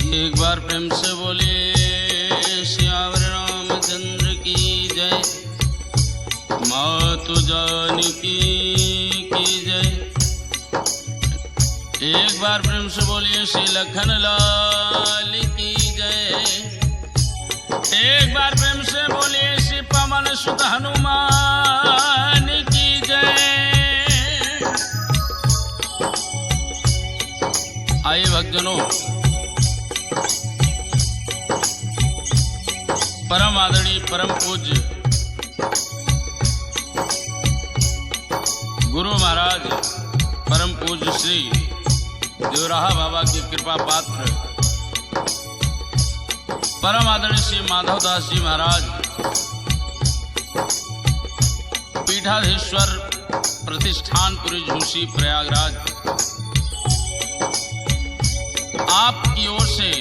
एक बार प्रेम से बोलिए श्यावर रामचंद्र की जय, मातु जानकी की जय। एक बार प्रेम से बोलिए श्री लखन लाल की जय। एक बार प्रेम से बोलिए श्री पवन सुत हनुमान की जय। आइए भक्तजनों, परम आदरणीय परम पूज्य गुरु महाराज परम पूज्य श्री देवराहा बाबा की कृपा पात्र परम आदरणीय श्री माधवदास जी महाराज पीठाधीश्वर प्रतिष्ठानपुरी झूसी प्रयागराज, आपकी ओर से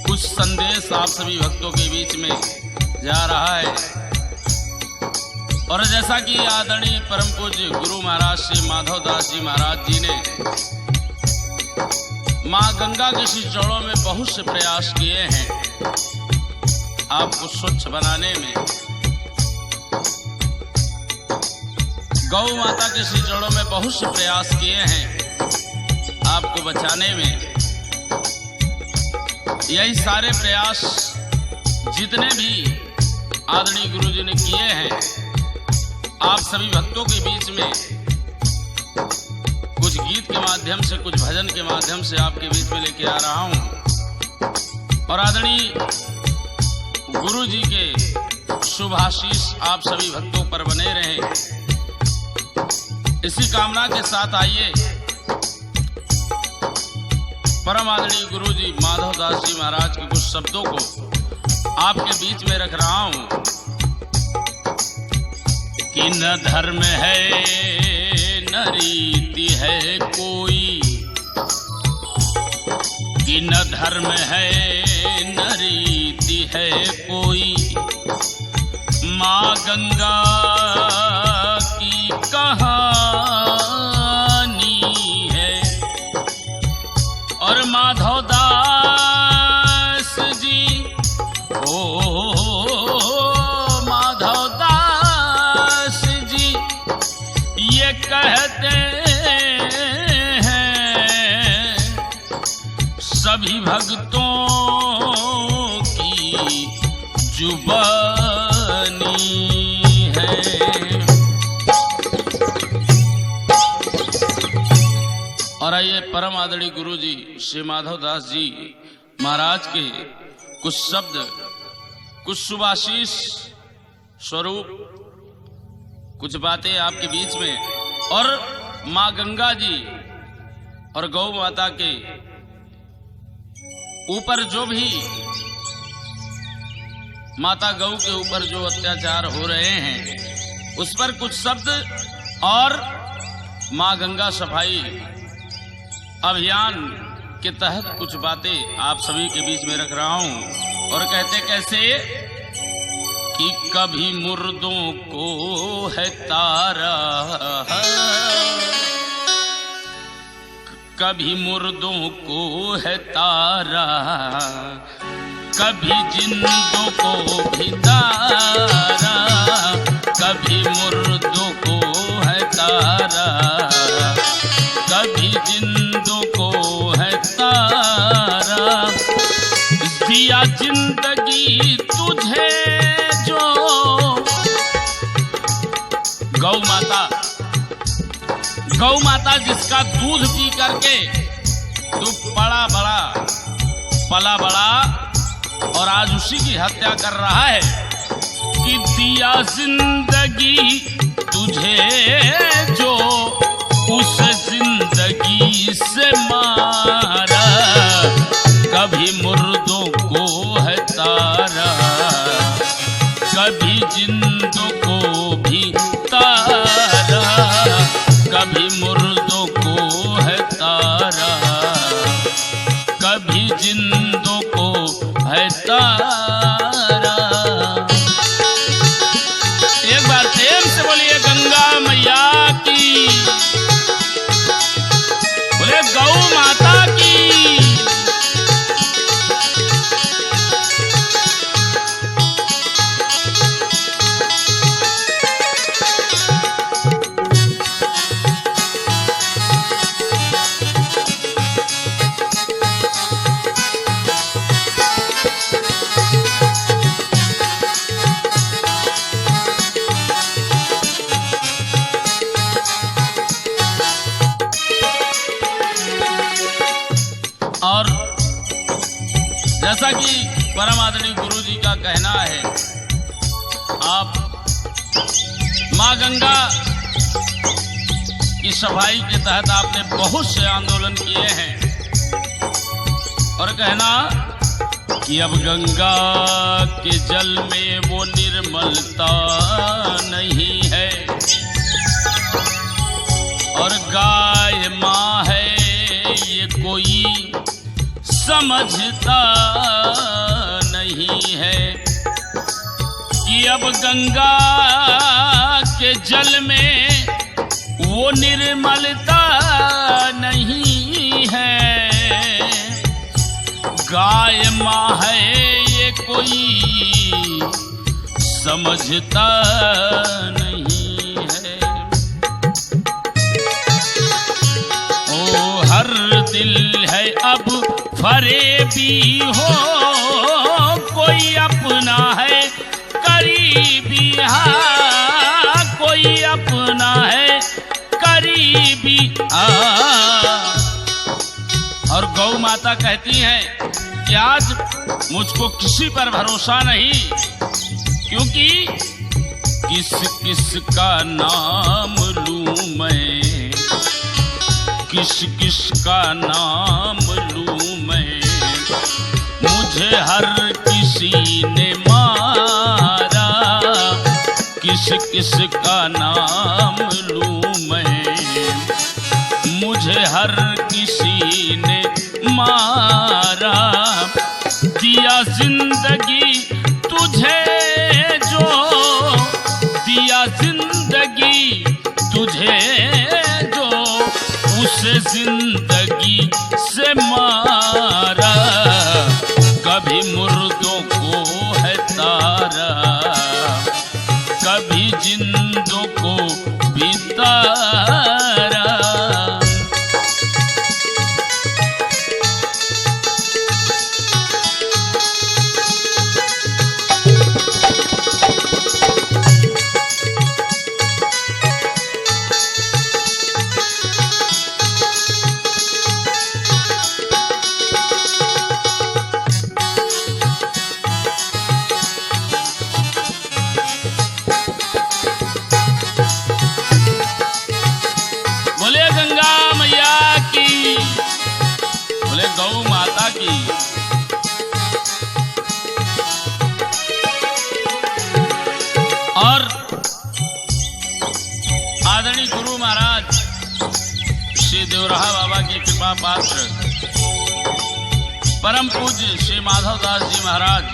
कुछ संदेश आप सभी भक्तों के बीच में जा रहा है। और जैसा कि आदरणीय परम पूज्य गुरु महाराज श्री माधवदास जी महाराज जी ने मां गंगा के श्री चरणों में बहुत से प्रयास किए हैं आपको स्वच्छ बनाने में, गौ माता के श्री चरणों में बहुत से प्रयास किए हैं आपको बचाने में। यही सारे प्रयास जितने भी आदरणीय गुरु जी ने किए हैं, आप सभी भक्तों के बीच में कुछ गीत के माध्यम से, कुछ भजन के माध्यम से आपके बीच में लेके आ रहा हूं। और आदरणीय गुरु जी के शुभ आशीष आप सभी भक्तों पर बने रहें, इसी कामना के साथ आइए परम आदरणीय गुरु जी माधवदास जी महाराज के कुछ शब्दों को आपके बीच में रख रहा हूं कि न धर्म है न रीति है कोई, कि न धर्म है न रीति है कोई, माँ गंगा की कहानी है। और माधवदास जी माधवदास जी ये कहते हैं सभी भक्तों की जुबानी है। और आइए परम आदरणीय गुरु जी श्री माधवदास जी महाराज के कुछ शब्द, कुछ शुभाशीष स्वरूप, कुछ बातें आपके बीच में, और माँ गंगा जी और गौ माता के ऊपर जो भी, माता गौ के ऊपर जो अत्याचार हो रहे हैं उस पर कुछ शब्द, और माँ गंगा सफाई अभियान के तहत कुछ बातें आप सभी के बीच में रख रहा हूं। और कहते कैसे कि कभी मुर्दों को है तारा, कभी मुर्दों को है तारा, कभी जिंदों को भी तारा, कभी मुर्दों को है तारा, कभी जिंदों को है तारा। दिया जिंदगी तुझे जो गौ माता जिसका दूध पी करके तू बड़ा बड़ा पला बड़ा और आज उसी की हत्या कर रहा है, कि दिया जिंदगी तुझे जो उस जिंदगी से मारा, कभी मुर्दों को है तारा, कभी जिंदों को भी तारा, कभी मुर्दों को है तारा, कभी जिंदों को है तारा। एक बार प्रेम से बोलिए गंगा मैया की, बोले गौ माता की। जैसा कि परम आदरणीय गुरु जी का कहना है, आप माँ गंगा की सफाई के तहत आपने बहुत से आंदोलन किए हैं और कहना कि अब गंगा के जल में वो निर्मलता नहीं है और गाय माँ है ये कोई समझता नहीं है कि अब गंगा के जल में वो निर्मलता नहीं है। गाय माँ है ये कोई समझता नहीं है। ओ हर दिल है अब फरेबी हो, कोई अपना है करीबी, हाँ कोई अपना है करीबी। और गौ माता कहती हैं कि आज मुझको किसी पर भरोसा नहीं, क्योंकि किस किस का नाम लूं मैं, किस किस का नाम लूं मैं, मुझे हर किसी ने मारा, किस किस का नाम लूं मैं, मुझे हर किसी ने मारा। दिया जिंदगी तुझे जो, दिया जिंदगी तुझे जो, उसे जिंदगी से मारा, कभी मुर्दों को है तारा, कभी जिंदों को भी तारा। गौ माता की। और आदरणीय गुरु महाराज श्री देवराहा बाबा की कृपा पात्र परम पूज्य श्री माधवदास जी महाराज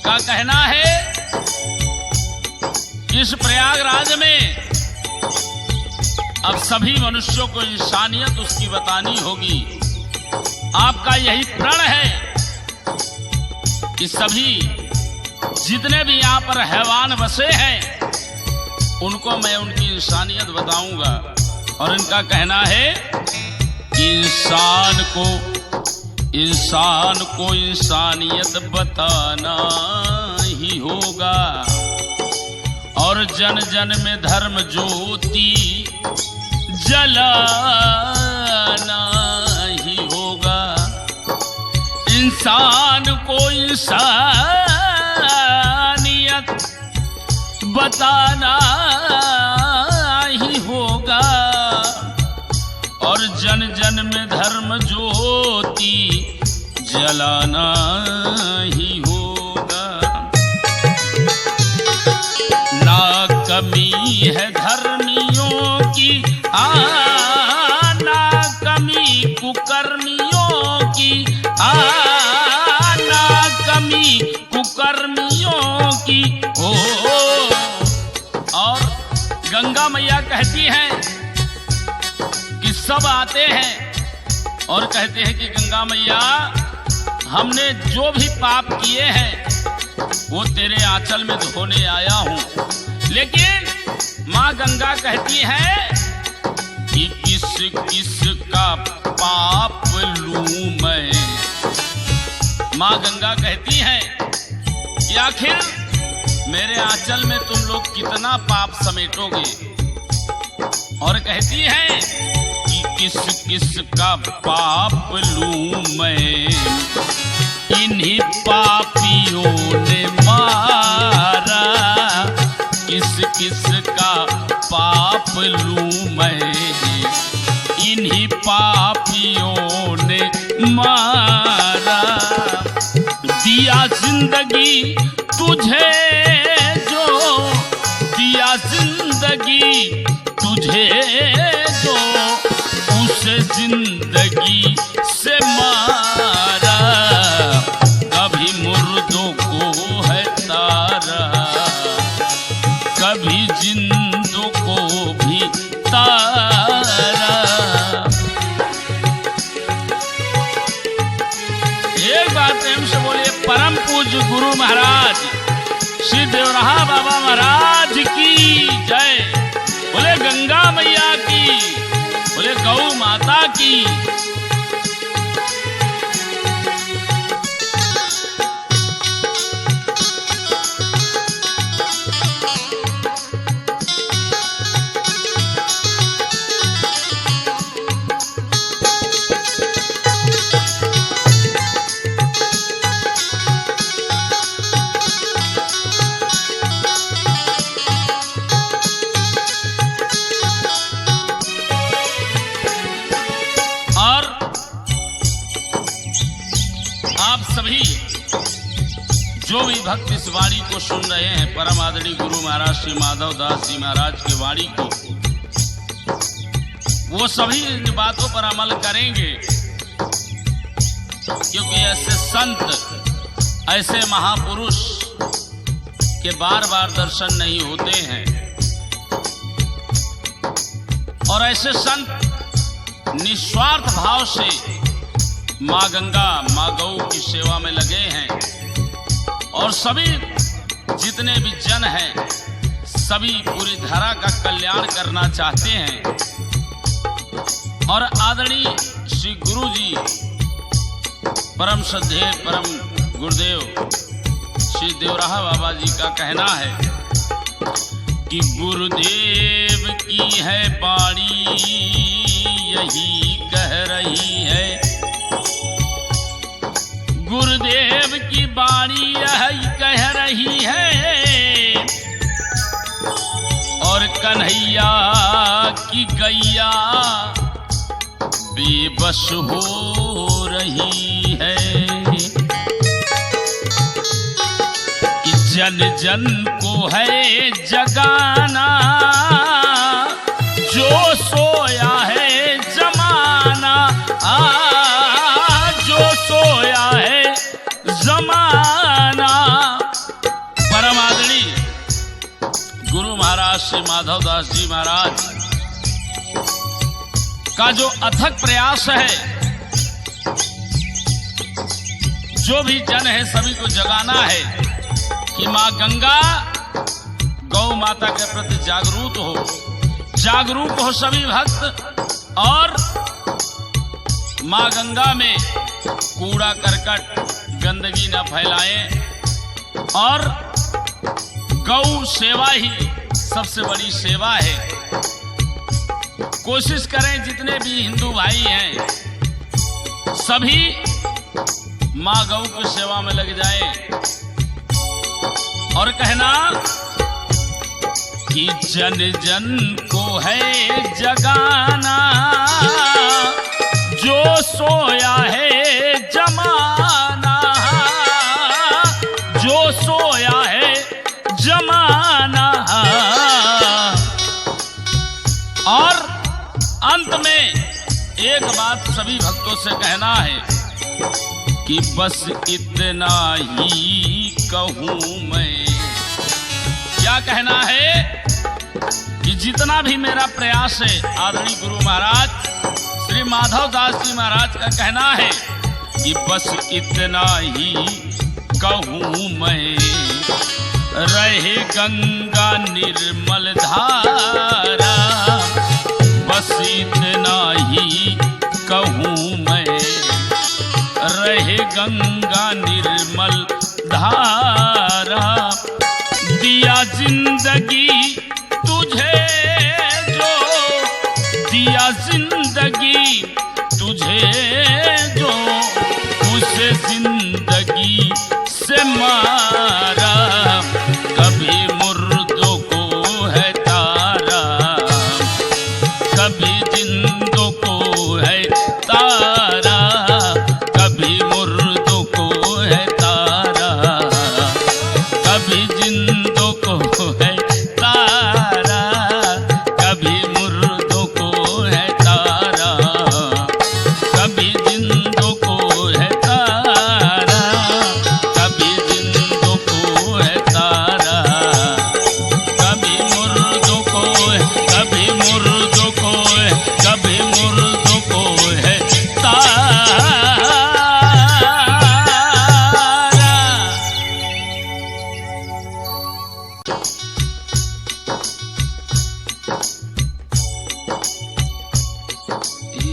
का कहना है कि इस प्रयागराज में अब सभी मनुष्यों को इंसानियत उसकी बतानी होगी। आपका यही प्रण है कि सभी जितने भी यहाँ पर हैवान बसे हैं उनको मैं उनकी इंसानियत बताऊंगा। और इनका कहना है कि इंसान को इंसानियत बताना ही होगा और जन जन में धर्म ज्योति जलाना ही होगा। इंसान को इंसानियत बताना ही होगा और जन जन में धर्म ज्योति जलाना ही होगा। ना कमी है धर्मियों की, ना कमी कुकर्मियों की, ना कमी कुकर्मियों की। और गंगा मैया कहती हैं कि सब आते हैं और कहते हैं कि गंगा मैया हमने जो भी पाप किए हैं वो तेरे आंचल में धोने आया हूं। लेकिन माँ गंगा कहती है कि किस किस का पाप लूं मैं। माँ गंगा कहती है कि आखिर मेरे आंचल में तुम लोग कितना पाप समेटोगे। और कहती है कि किस किस का पाप लूं मैं, इन्हीं पापियों ने मारा। किस किस का पाप लूं मैं, इन्हीं पापियों ने मारा। दिया जिंदगी तुझे जो, दिया जिंदगी तुझे जो, उसे जिंदगी से मारा। कभी मुर्दों को है तारा, कभी जिंदों को भी तारा। एक बार प्रेम से बोलिए परम पूज्य गुरु महाराज श्री देवराहा बाबा महाराज की जय। बोले गंगा मैया की, बोले गौ माता की। जो भी भक्त इस वाणी को सुन रहे हैं, परम आदरणीय गुरु महाराज श्री माधव दास जी महाराज की वाणी को, वो सभी इन बातों पर अमल करेंगे, क्योंकि ऐसे संत, ऐसे महापुरुष के बार बार दर्शन नहीं होते हैं। और ऐसे संत निस्वार्थ भाव से माँ गंगा, माँ गौ की सेवा में लगे हैं। और सभी जितने भी जन हैं, सभी पूरी धरा का कल्याण करना चाहते हैं। और आदरणीय श्री गुरु जी परम श्रद्धेय परम गुरुदेव श्री देवराहा बाबा जी का कहना है कि गुरुदेव की है वाणी यही कह रही है, गुरुदेव की वाणी यही कह रही है। और कन्हैया की गैया बेबस हो रही है कि जन जन को है जगाना, जो सोया है जमाना। जो सोया है जमाना। परम आदरणीय गुरु महाराज श्री माधव दास जी महाराज का जो अथक प्रयास है, जो भी जन है सभी को जगाना है कि माँ गंगा गौ माता के प्रति जागरूक हो सभी भक्त। और माँ गंगा में कूड़ा करकट गंदगी न फैलाएं। और गौ सेवा ही सबसे बड़ी सेवा है। कोशिश करें जितने भी हिंदू भाई हैं सभी माँ गौ की सेवा में लग जाएं। और कहना कि जन जन को है जगाना, जो सोया है जमाना। जो सोया है जमाना। और अंत में एक बात सभी भक्तों से कहना है कि बस इतना ही कहूं मैं। क्या कहना है कि जितना भी मेरा प्रयास है, आदरणीय गुरु महाराज श्री माधव दास जी महाराज का कहना है कि बस इतना ही कहूं मैं। रहे गंगा निर्मल धारा, बस इतना ही कहूं मैं। रहे गंगा निर्मल धारा, दिया जिंदगी तुझे जो, दिया जिंदगी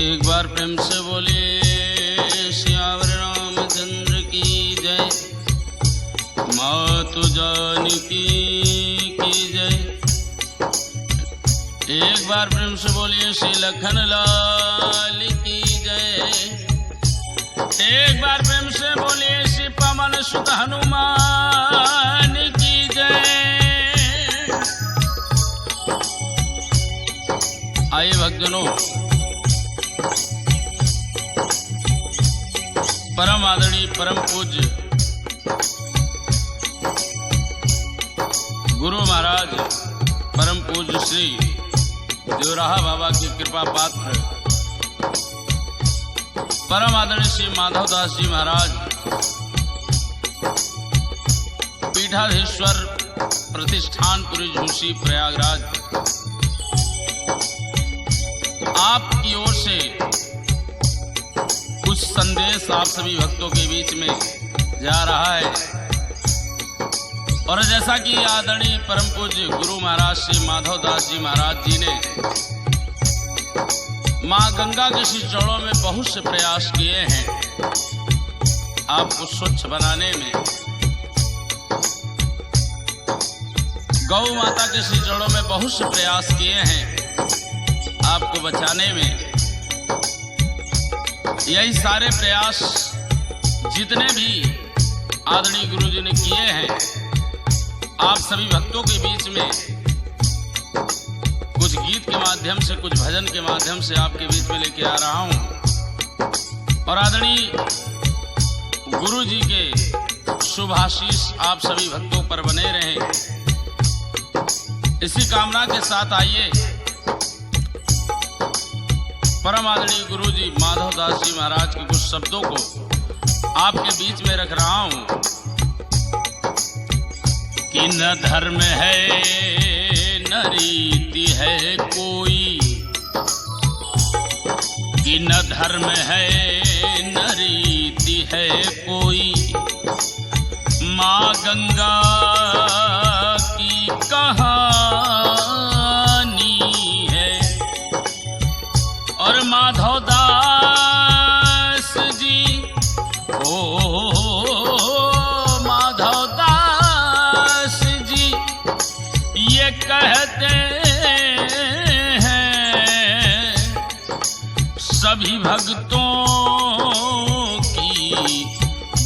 एक बार प्रेम से बोलिए श्यावर रामचंद्र की जय, मातु जानकी की जय। एक बार प्रेम से बोलिए श्री लखन लाल की जय। एक बार प्रेम से बोलिए श्री पवन सुत हनुमान की जय। आइए भक्तजनों, परम आदरणीय परम पूज्य गुरु महाराज परम पूज्य श्री देवराहा बाबा की कृपा पात्र परम आदरणीय श्री माधवदास जी महाराज पीठाधीश्वर प्रतिष्ठानपुरी झूसी प्रयागराज, आपकी ओर से कुछ संदेश आप सभी भक्तों के बीच में जा रहा है। और जैसा कि आदरणीय परम पूज्य गुरु महाराज श्री माधवदास जी महाराज जी ने मां गंगा के श्री चरणों में बहुत से प्रयास किए हैं आपको स्वच्छ बनाने में, गौ माता के श्री चरणों में बहुत से प्रयास किए हैं आपको बचाने में। यही सारे प्रयास जितने भी आदरणीय गुरु जी ने किए हैं आप सभी भक्तों के बीच में कुछ गीत के माध्यम से, कुछ भजन के माध्यम से आपके बीच में लेके आ रहा हूं। और आदरणीय गुरु जी के शुभ आशीष आप सभी भक्तों पर बने रहें, इसी कामना के साथ आइए परम आदरणीय गुरु जी माधवदास जी महाराज के कुछ शब्दों को आपके बीच में रख रहा हूं कि न धर्म है न रीति है कोई, कि न धर्म है न रीति है कोई, माँ गंगा की कहानी है। और माधवदास जी माधवदास जी ये कहते हैं सभी भक्तों की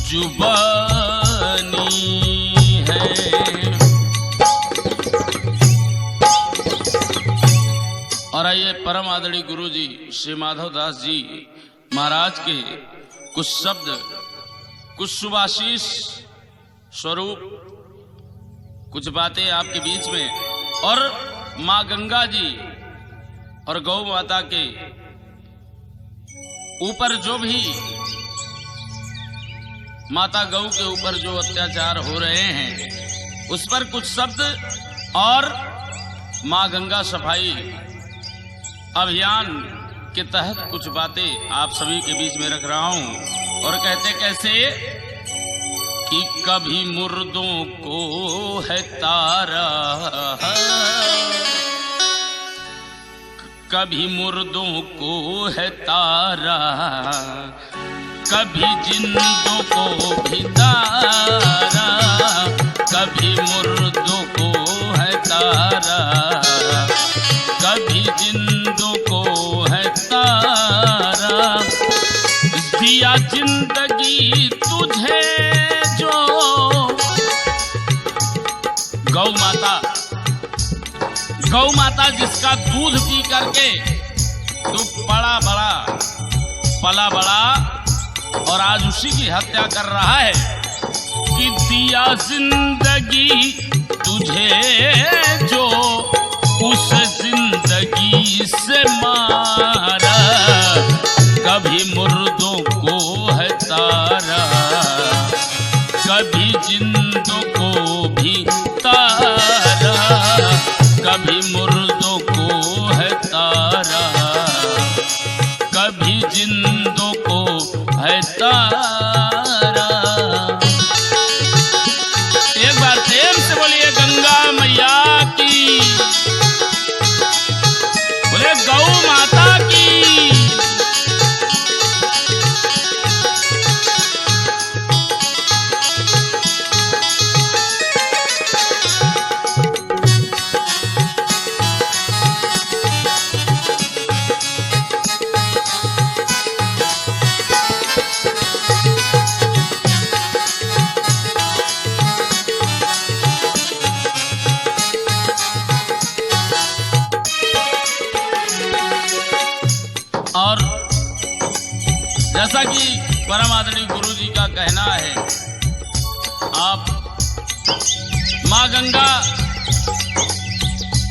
जुबानी है। और आइए परम आदरणीय गुरु जी श्री माधवदास जी महाराज के कुछ शब्द, कुछ शुभाशीष स्वरूप कुछ बातें आपके बीच में, और माँ गंगा जी और गौ माता के ऊपर जो भी, माता गौ के ऊपर जो अत्याचार हो रहे हैं उस पर कुछ शब्द, और माँ गंगा सफाई अभियान के तहत कुछ बातें आप सभी के बीच में रख रहा हूं। और कहते कैसे कि कभी मुर्दों को है तारा, कभी मुर्दों को है तारा, कभी जिंदों को भी तारा, कभी मुर्दों को है तारा, कभी जिंदों को है तारा, दिया जिंदगी तुझे जो। गौ माता जिसका दूध पी करके तू पला बड़ा और आज उसी की हत्या कर रहा है, कि दिया जिंदगी तुझे जो उस जिंदगी से मारा, कभी मुर्दों को है तारा, कभी जिंदों को भी तारा, कभी मुर्दों को है तारा, कभी जिंदों को है तारा। एक बार प्रेम से बोलिए गंगा मैया की, बोले गौ माता की। जैसा कि परम आदरणीय गुरु जी का कहना है, आप माँ गंगा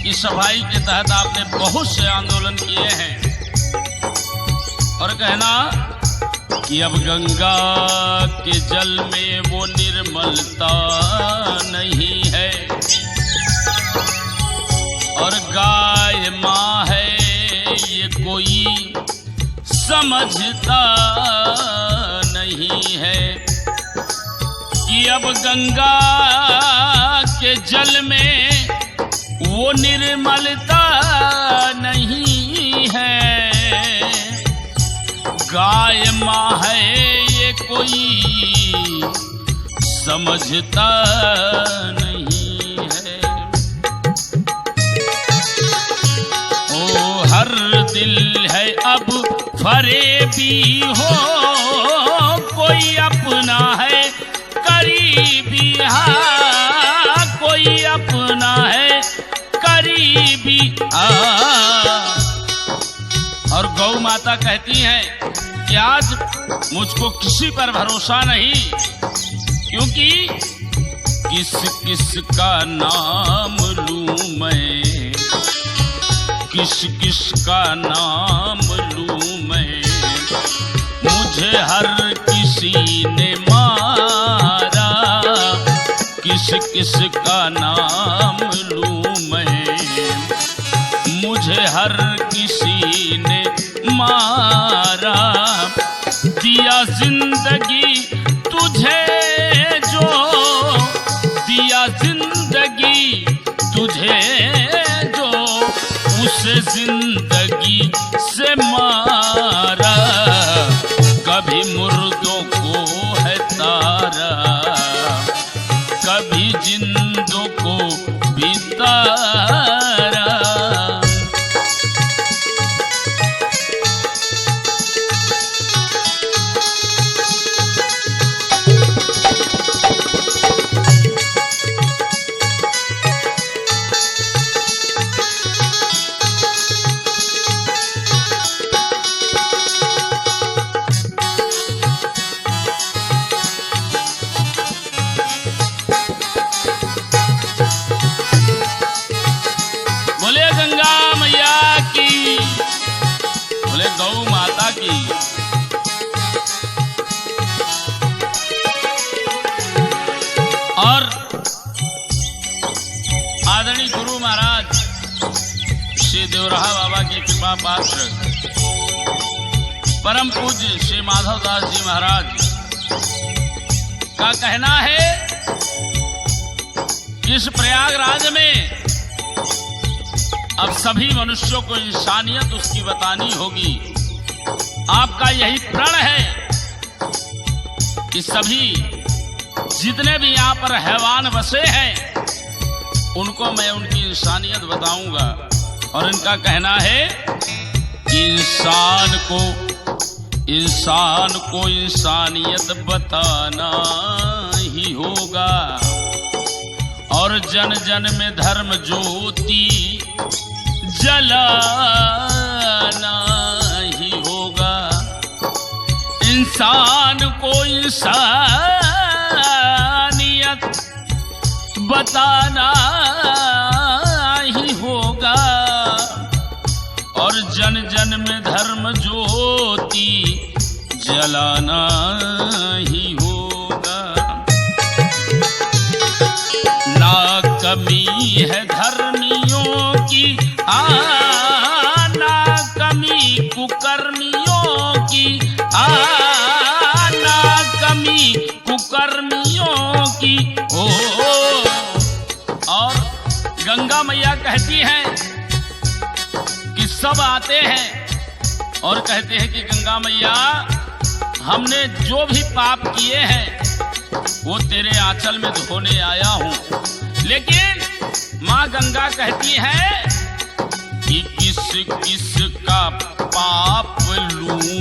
की सफाई के तहत आपने बहुत से आंदोलन किए हैं और कहना कि अब गंगा के जल में वो निर्मलता नहीं है और गाय माँ है ये कोई समझता नहीं है कि अब गंगा के जल में वो निर्मलता नहीं है। गाय माँ है ये कोई समझता नहीं है। ओ हर दिल है अब फरेबी हो, कोई अपना है करीबी, हाँ कोई अपना है करीबी। और गौ माता कहती हैं कि आज मुझको किसी पर भरोसा नहीं, क्योंकि किस किस का नाम लूं मैं, किस किस का नाम लूं मैं, मुझे हर किसी ने मारा, किस किस का नाम लूं मैं, मुझे हर किसी ने मारा। दिया जिंदगी तुझे जो, दिया जिंदगी तुझे जो, उसे जिंदगी से मारा। कभी मुर्दों को है तारा, कभी जिंदों को भी तारा। गौ माता की। और आदरणीय गुरु महाराज श्री देवराहा बाबा की कृपा पात्र परम पूज्य श्री माधव दास जी महाराज का कहना है कि इस प्रयागराज में अब सभी मनुष्यों को इंसानियत उसकी बतानी होगी। आपका यही प्रण है कि सभी जितने भी यहाँ पर हैवान बसे हैं उनको मैं उनकी इंसानियत बताऊंगा। और इनका कहना है कि इंसान को इंसानियत बताना ही होगा और जन जन में धर्म ज्योति जलाना ही होगा। इंसान को इंसानियत बताना ही होगा और जन जन में धर्म ज्योति जलाना ही होगा। ना कमी है धर्मियों की, ना कमी कुकर्मियों की, ना कमी कुकर्मियों की। ओ और गंगा मैया कहती हैं कि सब आते हैं और कहते हैं कि गंगा मैया हमने जो भी पाप किए हैं वो तेरे आंचल में धोने आया हूं। लेकिन माँ गंगा कहती है कि किस किस का पाप लूं